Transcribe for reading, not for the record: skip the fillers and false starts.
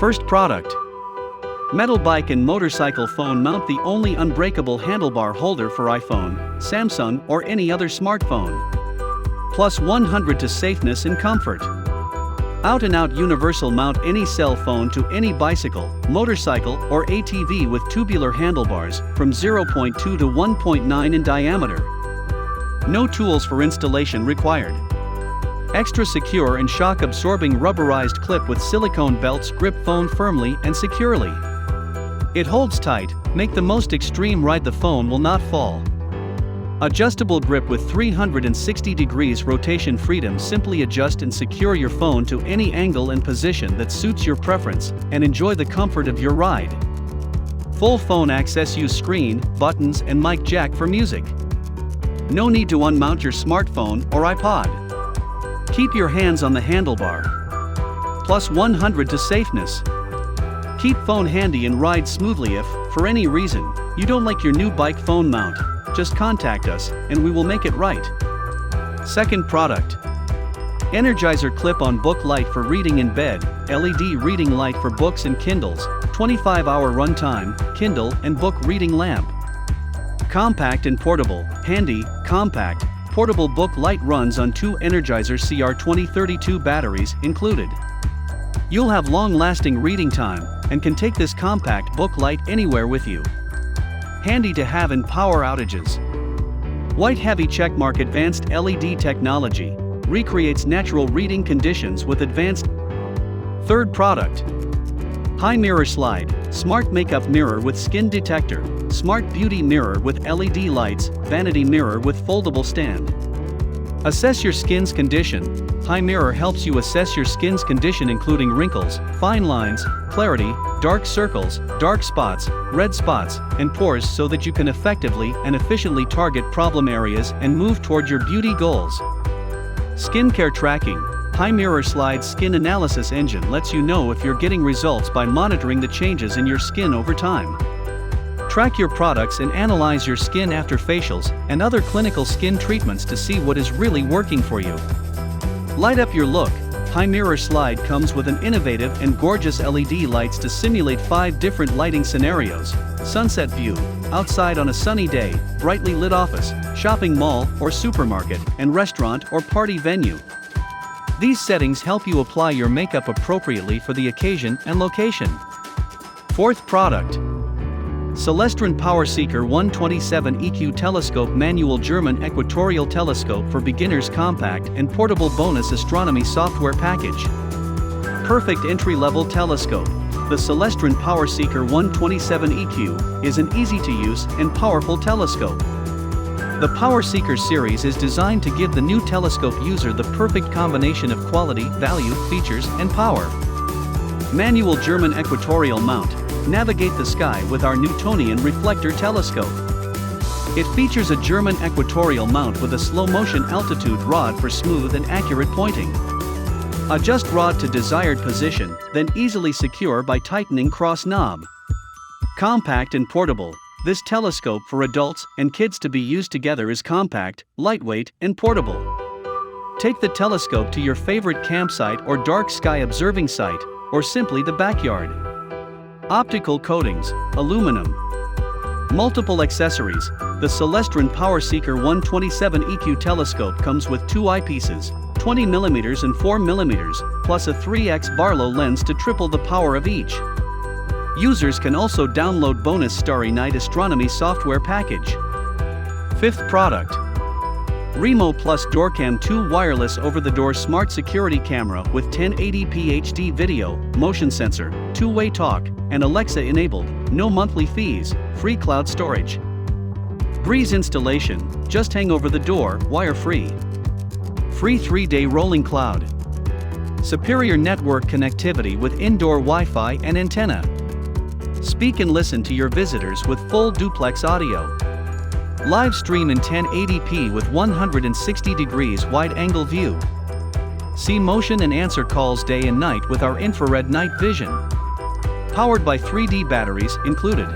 First product. Metal bike and motorcycle phone mount, the only unbreakable handlebar holder for iPhone, Samsung or any other smartphone. Plus 100 to safeness and comfort. Out and out universal mount, any cell phone to any bicycle, motorcycle or ATV with tubular handlebars from 0.2 to 1.9 in diameter. No tools for installation required. Extra secure and shock absorbing rubberized clip with silicone belts grip phone firmly and securely. It holds tight, make the most extreme ride, the phone will not fall. Adjustable grip with 360 degrees rotation freedom, simply adjust and secure your phone to any angle and position that suits your preference, and enjoy the comfort of your ride. Full phone access, use screen, buttons and mic jack for music. No need to unmount your smartphone or iPod. Keep your hands on the handlebar. Plus 100 to safeness. Keep phone handy and ride smoothly. If, for any reason, you don't like your new bike phone mount, just contact us, and we will make it right. Second product. Energizer clip-on book light for reading in bed, LED reading light for books and Kindles, 25-hour runtime, Kindle and book reading lamp. Compact and portable, handy, compact, portable book light, runs on 2 Energizer CR2032 batteries included. You'll have long-lasting reading time, and can take this compact book light anywhere with you. Handy to have in power outages. White heavy checkmark, advanced LED technology, recreates natural reading conditions with advanced. Third product. HiMirror slide, smart makeup mirror with skin detector, smart beauty mirror with LED lights, vanity mirror with foldable stand. Assess your skin's condition. HiMirror helps you assess your skin's condition, including wrinkles, fine lines, clarity, dark circles, dark spots, red spots, and pores, so that you can effectively and efficiently target problem areas and move toward your beauty goals. Skincare tracking. HiMirror Slide's skin analysis engine lets you know if you're getting results by monitoring the changes in your skin over time. Track your products and analyze your skin after facials and other clinical skin treatments to see what is really working for you. Light up your look. HiMirror Slide comes with an innovative and gorgeous LED lights to simulate 5 different lighting scenarios: sunset view, outside on a sunny day, brightly lit office, shopping mall or supermarket, and restaurant or party venue. These settings help you apply your makeup appropriately for the occasion and location. Fourth product. Celestron PowerSeeker 127 EQ Telescope, manual German Equatorial telescope for beginners, compact and portable bonus astronomy software package. Perfect entry-level telescope. The Celestron PowerSeeker 127 EQ is an easy-to-use and powerful telescope. The PowerSeeker series is designed to give the new telescope user the perfect combination of quality, value, features, and power. Manual German Equatorial mount. Navigate the sky with our Newtonian reflector telescope. It features a German equatorial mount with a slow-motion altitude rod for smooth and accurate pointing. Adjust rod to desired position, then easily secure by tightening cross knob. Compact and portable. This telescope for adults and kids to be used together is compact, lightweight, and portable. Take the telescope to your favorite campsite or dark sky observing site, or simply the backyard. Optical coatings, aluminum. Multiple accessories. The Celestron PowerSeeker 127 EQ telescope comes with 2 eyepieces, 20mm and 4mm, plus a 3x Barlow lens to triple the power of each. Users can also download bonus Starry Night astronomy software package. Fifth product. Remo Plus DoorCam 2 wireless over-the-door smart security camera with 1080p HD video, motion sensor, two-way talk, and Alexa enabled, no monthly fees, free cloud storage. Breeze installation, just hang over the door, wire-free. Free 3-day rolling cloud. Superior network connectivity with indoor Wi-Fi and antenna. Speak and listen to your visitors with full duplex audio. Live stream in 1080p with 160 degrees wide-angle view. See motion and answer calls day and night with our infrared night vision. Powered by 3D batteries included.